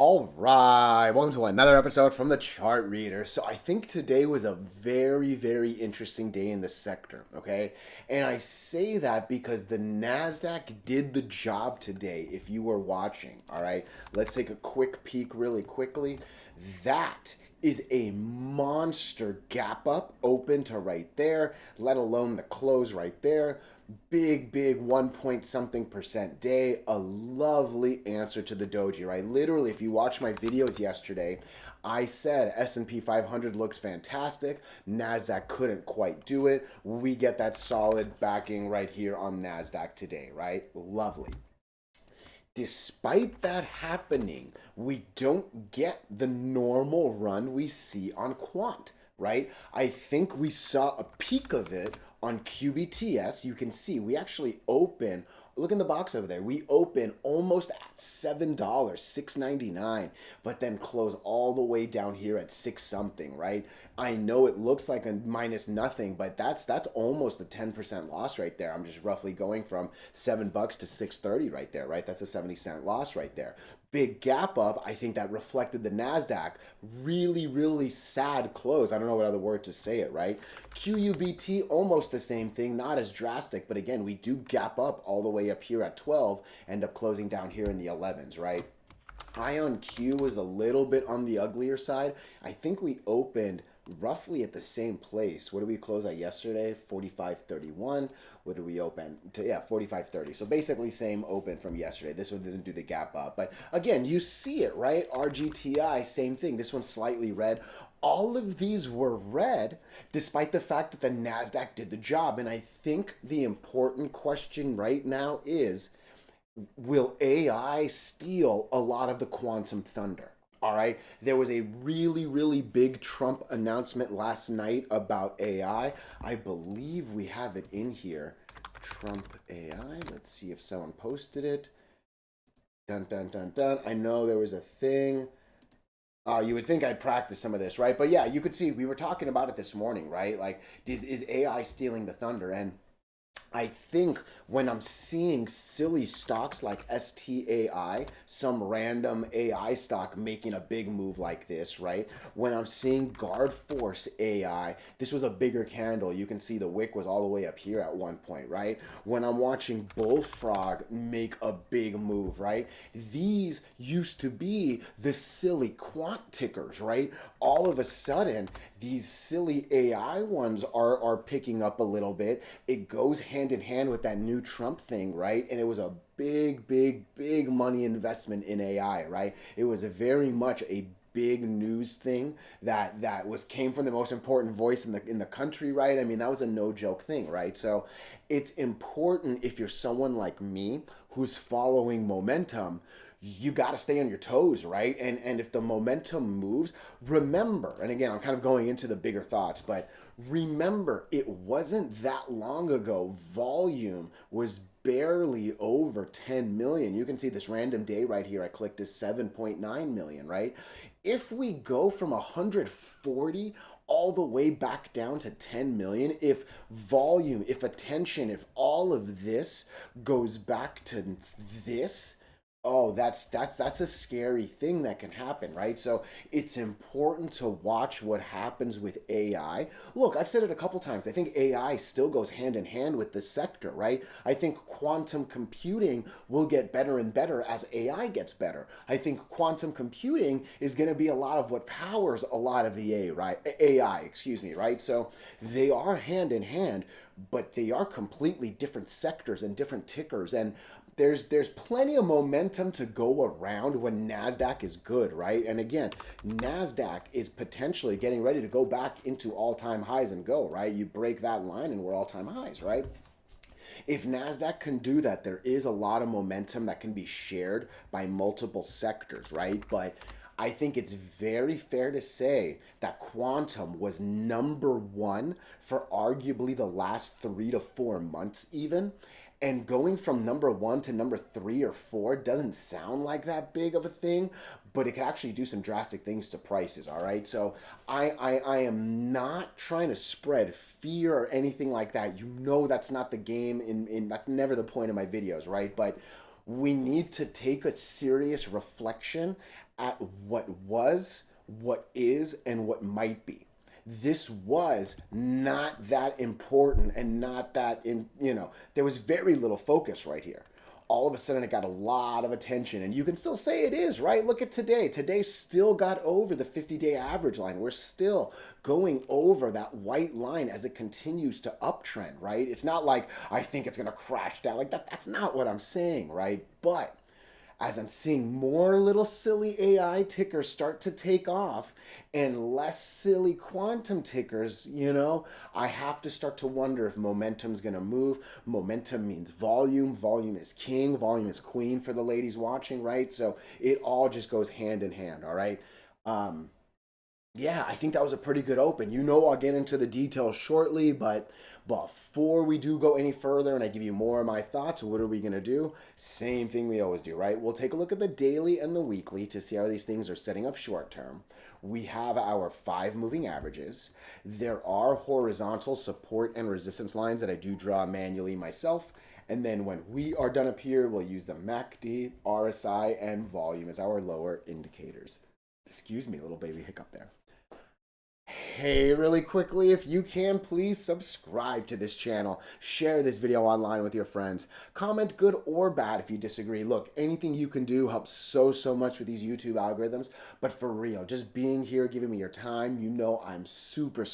All right, welcome to another episode from the Chart Reader. So I think today was a very, very interesting day in the sector, okay? And I say that because the NASDAQ did the job today, if you were watching, all right? Let's take a quick peek really quickly. That is a monster gap up open to right there, let alone the close right there. Big 1 point something percent day. A lovely answer to the doji, right? Literally, if you watch my videos yesterday, I said S&P 500 looked fantastic. NASDAQ couldn't quite do it. We get that solid backing right here on NASDAQ today, right? Lovely. Despite that happening, we don't get the normal run we see on Quant, right? I think we saw a peak of it on QBTS. You can see we actually open, look in the box over there, we open almost at $7, $6.99, but then close all the way down here at 6 something, right? I know it looks like a minus nothing, but that's almost a 10% loss right there. I'm just roughly going from $7 to 6.30 right there, right? That's a 70-cent loss right there. Big gap up. I think that reflected the NASDAQ. Really sad close. I don't know what other word to say it, right? QUBT, almost the same thing, not as drastic, but again, we do gap up all the way up here at 12, end up closing down here in the 11s, right? IONQ was a little bit on the uglier side. I think we opened roughly at the same place. What did we close at yesterday? 45.31. What did we open to? Yeah, 45.30. So basically same open from yesterday. This one didn't do the gap up. But again, you see it, right? RGTI, same thing. This one's slightly red. All of these were red despite the fact that the NASDAQ did the job. And I think the important question right now is, will AI steal a lot of the quantum thunder? All right. There was a really big Trump announcement last night about AI. I believe we have it in here. Trump AI. Let's see if someone posted it. Dun. I know there was a thing. You would think I'd practice some of this, right? But yeah, you could see we were talking about it this morning, right? Like, is AI stealing the thunder? And I think when I'm seeing silly stocks like STAI, some random AI stock making a big move like this, right? When I'm seeing Guard Force AI, this was a bigger candle. You can see the wick was all the way up here at one point, right? When I'm watching Bullfrog make a big move, right? These used to be the silly quant tickers, right? All of a sudden, these silly AI ones are picking up a little bit. It goes hand in hand with that new Trump thing, right? And it was a big money investment in AI, right? It was a very much a big news thing that was came from the most important voice in the country, right? I mean, that was a no joke thing, right? So it's important, if you're someone like me who's following momentum, you got to stay on your toes, right? And if the momentum moves, remember, and again, I'm kind of going into the bigger thoughts, but remember, it wasn't that long ago. Volume was barely over 10 million. You can see this random day right here. I clicked is 7.9 million, right? If we go from 140 all the way back down to 10 million, if volume, if attention, if all of this goes back to this, oh, that's a scary thing that can happen, right? So it's important to watch what happens with AI. Look, I've said it a couple times. I think AI still goes hand in hand with the sector, right? I think quantum computing will get better and better as AI gets better. I think quantum computing is going to be a lot of what powers a lot of the AI, excuse me, right? So they are hand in hand, but they are completely different sectors and different tickers. And there's plenty of momentum to go around when NASDAQ is good, right? And again, NASDAQ is potentially getting ready to go back into all-time highs and go, right? You break that line and we're all-time highs, right? If NASDAQ can do that, there is a lot of momentum that can be shared by multiple sectors, right? But I think it's very fair to say that quantum was number one for arguably the last 3 to 4 months even. And going from number one to number 3 or 4 doesn't sound like that big of a thing, but it can actually do some drastic things to prices, all right? So I am not trying to spread fear or anything like that. You know that's not the game, that's never the point of my videos, right? But we need to take a serious reflection at what was, what is, and what might be. This was not that important and not that there was very little focus right here. All of a sudden it got a lot of attention, and you can still say it is, right? Look at today. Today still got over the 50-day average line. We're still going over that white line as it continues to uptrend, right? It's not like I think it's going to crash down like that. That's not what I'm saying, right? But as I'm seeing more little silly AI tickers start to take off and less silly quantum tickers, I have to start to wonder if momentum's going to move. Momentum means volume. Volume is king. Volume is queen for the ladies watching, right? So it all just goes hand in hand, all right? Yeah, I think that was a pretty good open. I'll get into the details shortly, but before we do go any further and I give you more of my thoughts, what are we going to do? Same thing we always do, right? We'll take a look at the daily and the weekly to see how these things are setting up short term. We have our 5 moving averages. There are horizontal support and resistance lines that I do draw manually myself. And then when we are done up here, we'll use the MACD, RSI, and volume as our lower indicators. Excuse me, little baby hiccup there. Hey, really quickly, if you can, please subscribe to this channel. Share this video online with your friends. Comment good or bad if you disagree. Look, anything you can do helps so much with these YouTube algorithms. But for real, just being here, giving me your time, I'm super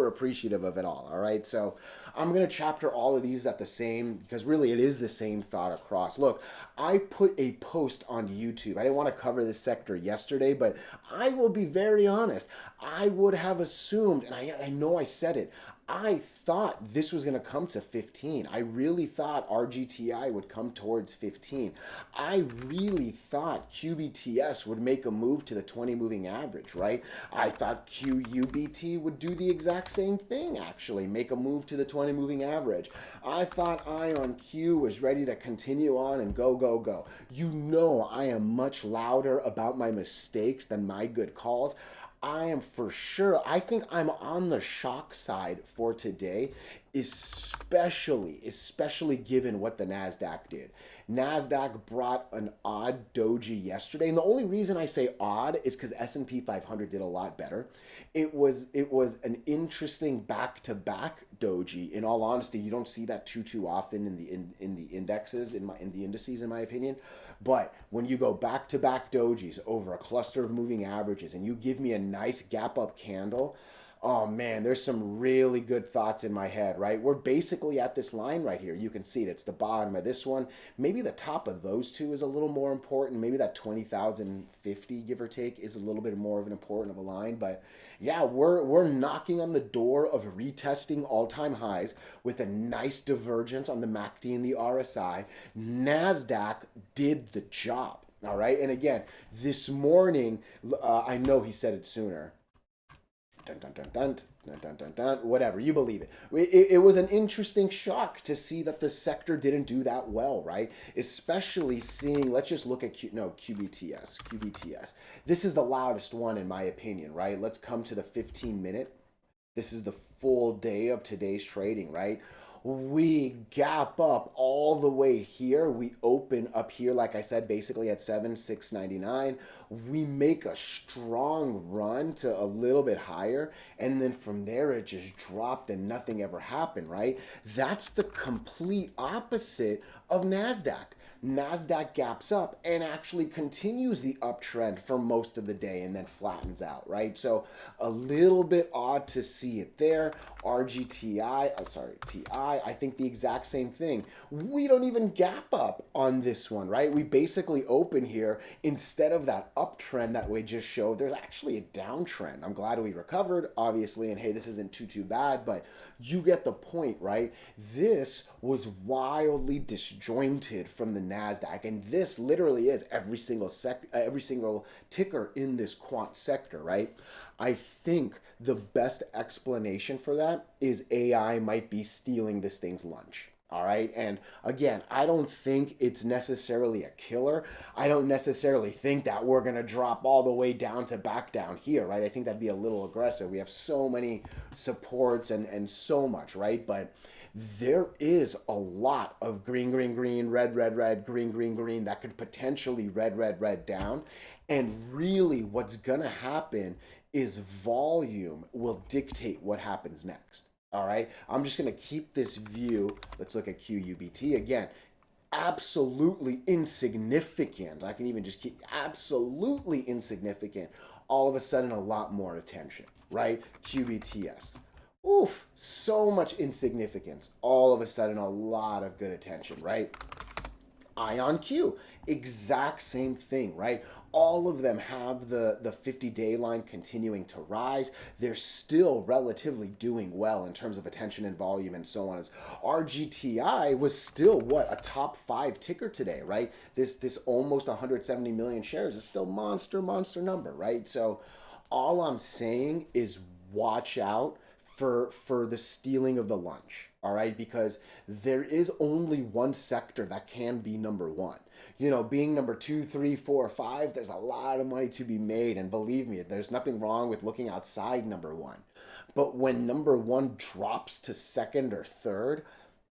appreciative of it all right? So I'm going to chapter all of these at the same, because really it is the same thought across. Look, I put a post on YouTube. I didn't want to cover this sector yesterday, but I will be very honest. I would have assumed, and I know I said it, I thought this was going to come to 15. I really thought RGTI would come towards 15. I really thought QBTS would make a move to the 20 moving average, right? I thought QUBT would do the exact same thing, actually, make a move to the 20 moving average. I thought IONQ was ready to continue on and go. I am much louder about my mistakes than my good calls. I am for sure, I think I'm on the shock side for today, especially given what the NASDAQ did. NASDAQ brought an odd doji yesterday, and the only reason I say odd is because S&P 500 did a lot better. It was an interesting back-to-back doji. In all honesty, you don't see that too often in the indexes, in the indices, in my opinion. But when you go back-to-back dojis over a cluster of moving averages and you give me a nice gap-up candle, oh man, there's some really good thoughts in my head, right? We're basically at this line right here. You can see it. It's the bottom of this one. Maybe the top of those two is a little more important. Maybe that 20,050, give or take, is a little bit more of an important of a line. But yeah, we're knocking on the door of retesting all-time highs with a nice divergence on the MACD and the RSI. NASDAQ did the job, all right? And again, this morning, I know he said it sooner. Whatever, you believe it. It was an interesting shock to see that the sector didn't do that well, right? Especially seeing, let's just look at QBTS. This is the loudest one in my opinion, right? Let's come to the 15-minute. This is the full day of today's trading, right? We gap up all the way here. We open up here, like I said, basically at 7,699. We make a strong run to a little bit higher, and then from there it just dropped and nothing ever happened, right? That's the complete opposite of NASDAQ. NASDAQ gaps up and actually continues the uptrend for most of the day and then flattens out, right? So a little bit odd to see it there. TI, I think the exact same thing. We don't even gap up on this one, right? We basically open here. Instead of that uptrend that we just showed, there's actually a downtrend. I'm glad we recovered, obviously, and hey, this isn't too bad, but you get the point, right? This was wildly disjointed from the NASDAQ, and this literally is every single ticker in this quant sector, right? I think the best explanation for that is AI might be stealing this thing's lunch. All right. And again, I don't think it's necessarily a killer. I don't necessarily think that we're going to drop all the way down to back down here, right? I think that'd be a little aggressive. We have so many supports and so much, right? But there is a lot of green, green, green, red, red, red, green, green, green that could potentially red, red, red down. And really, what's going to happen is volume will dictate what happens next. All right. I'm just going to keep this view. Let's look at QUBT again. Absolutely insignificant. I can even just keep absolutely insignificant. All of a sudden, a lot more attention, right? QBTS. Oof, so much insignificance. All of a sudden, a lot of good attention, right? IONQ, exact same thing, right? All of them have the 50-day line continuing to rise. They're still relatively doing well in terms of attention and volume and so on. As RGTI was still what, a top 5 ticker today, right? This almost 170 million shares is still monster number, right? So all I'm saying is watch out for the stealing of the lunch, all right? Because there is only one sector that can be number one. You know, being number 2, 3, 4, 5, there's a lot of money to be made. And believe me, there's nothing wrong with looking outside number one. But when number one drops to second or third,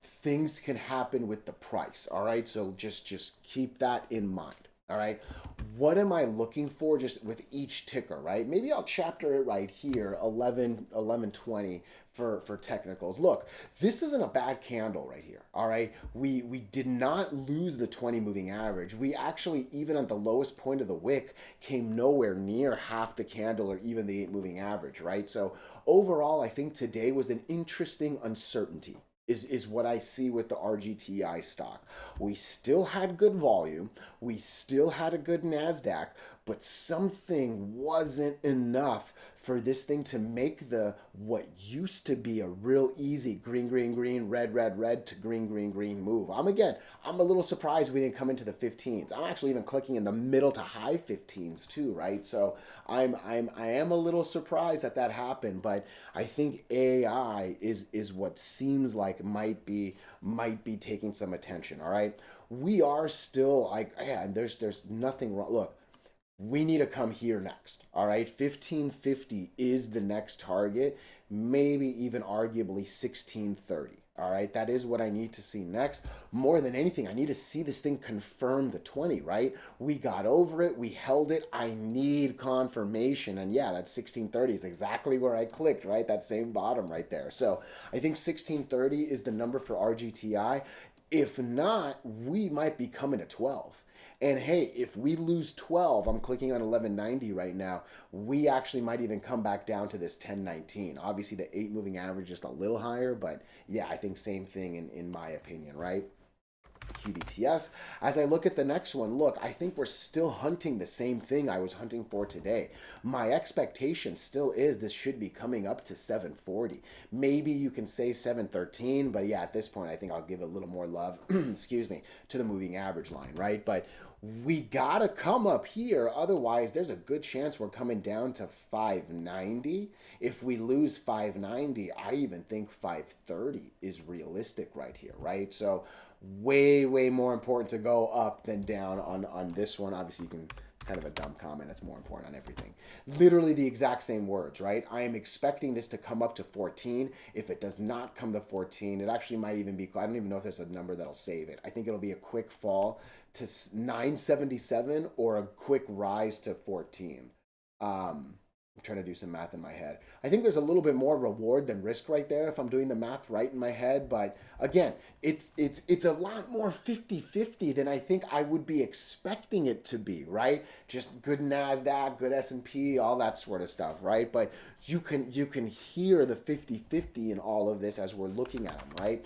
things can happen with the price, all right? So just keep that in mind. All right. What am I looking for just with each ticker, right? Maybe I'll chapter it right here, 1120 for technicals. Look, this isn't a bad candle right here. All right. We did not lose the 20 moving average. We actually, even at the lowest point of the wick, came nowhere near half the candle or even the 8 moving average, right? So overall, I think today was an interesting uncertainty. Is what I see with the RGTI stock. We still had good volume. We still had a good NASDAQ, but something wasn't enough for this thing to make the what used to be a real easy green, green, green, red, red, red to green, green, green move. I'm a little surprised we didn't come into the 15s. I'm actually even clicking in the middle to high 15s too, right? So I am a little surprised that happened, but I think AI is what seems like might be taking some attention. All right, we are still like, yeah, and there's nothing wrong. Look, we need to come here next. All right, 1550 is the next target, maybe even arguably 1630. All right, that is what I need to see next. More than anything, I need to see this thing confirm the 20, right? We got over it, we held it. I need confirmation. And yeah, that 1630 is exactly where I clicked, right? That same bottom right there. So I think 1630 is the number for RGTI. If not, we might be coming to 12. And hey, if we lose 12, I'm clicking on 1190 right now, we actually might even come back down to this 1019. Obviously, the 8 moving average is a little higher, but yeah, I think same thing in my opinion, right? QBTS. As I look at the next one, look, I think we're still hunting the same thing I was hunting for today. My expectation still is this should be coming up to 740. Maybe you can say 713, but yeah, at this point, I think I'll give a little more love, excuse me, to the moving average line, right? But we gotta come up here, otherwise there's a good chance we're coming down to 590. If we lose 590, I even think 530 is realistic right here, right? So way more important to go up than down on this one. Obviously, you can, kind of a dumb comment, that's more important on everything. Literally the exact same words, right? I am expecting this to come up to 14. If it does not come to 14, it actually might even be, I don't even know if there's a number that'll save it. I think it'll be a quick fall to 977 or a quick rise to 14. I'm trying to do some math in my head. I think there's a little bit more reward than risk right there if I'm doing the math right in my head. But again, it's a lot more 50-50 than I think I would be expecting it to be, right? Just good NASDAQ, good S&P, all that sort of stuff, right? But you can hear the 50-50 in all of this as we're looking at them, right?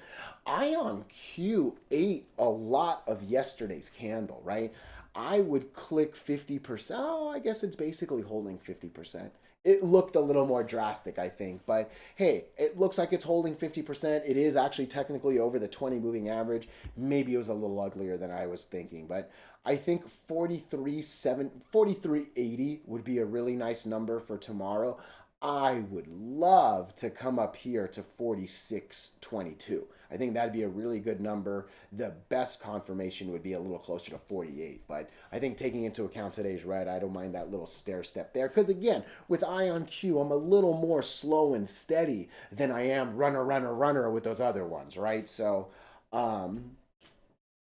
IONQ ate a lot of yesterday's candle, right? I would click 50%. Oh, I guess it's basically holding 50%. It looked a little more drastic, I think. But hey, it looks like it's holding 50%. It is actually technically over the 20 moving average. Maybe it was a little uglier than I was thinking. But I think 43.80 would be a really nice number for tomorrow. I would love to come up here to 46.22. I think that'd be a really good number. The best confirmation would be a little closer to 48. But I think taking into account today's red, I don't mind that little stair step there. Because again, with IONQ, I'm a little more slow and steady than I am runner with those other ones, right? So,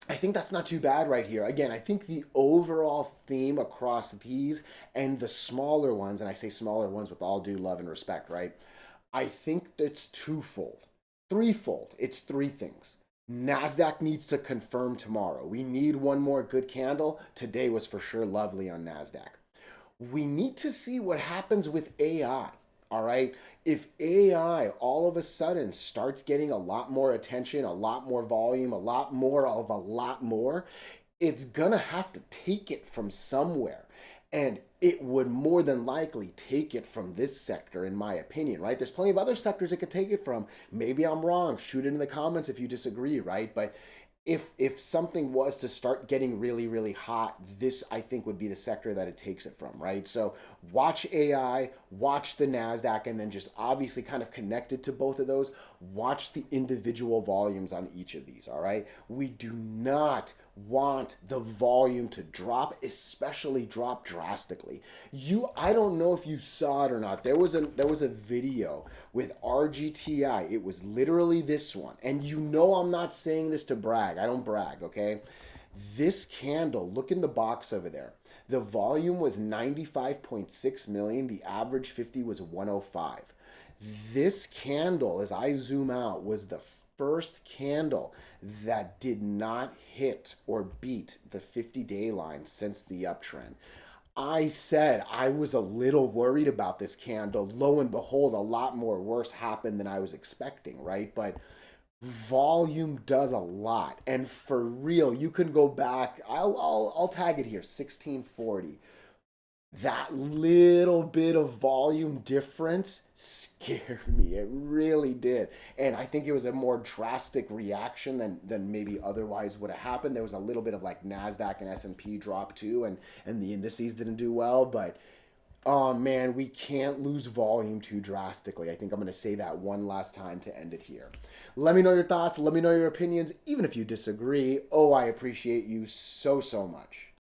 I think that's not too bad right here. Again, I think the overall theme across these and the smaller ones, and I say smaller ones with all due love and respect, right? I think it's twofold, threefold. It's three things. NASDAQ needs to confirm tomorrow. We need one more good candle. Today was for sure lovely on NASDAQ. We need to see what happens with AI. All right. If AI all of a sudden starts getting a lot more attention, a lot more volume, a lot more of a lot more, it's going to have to take it from somewhere. And it would more than likely take it from this sector, in my opinion, right? There's plenty of other sectors it could take it from. Maybe I'm wrong. Shoot it in the comments if you disagree, right? But if something was to start getting really hot, this I think would be the sector that it takes it from, right? So watch AI, watch the NASDAQ, and then just obviously kind of connected to both of those, watch the individual volumes on each of these, all right? We do not want the volume to drop, especially drop drastically. I don't know if you saw it or not. There was a video with RGTI. It was literally this one. And you know I'm not saying this to brag. I don't brag, okay? This candle, look in the box over there. The volume was 95.6 million. The average 50 was 105. This candle, as I zoom out, was the first candle that did not hit or beat the 50-day line since the uptrend. I said I was a little worried about this candle. Lo and behold, a lot more worse happened than I was expecting, right? But volume does a lot. And for real, you can go back. I'll tag it here, 1640. That little bit of volume difference scared me. It really did. And I think it was a more drastic reaction than maybe otherwise would have happened. There was a little bit of like NASDAQ and S&P drop too, and the indices didn't do well. But, oh man, we can't lose volume too drastically. I think I'm going to say that one last time to end it here. Let me know your thoughts. Let me know your opinions, even if you disagree. Oh, I appreciate you so much.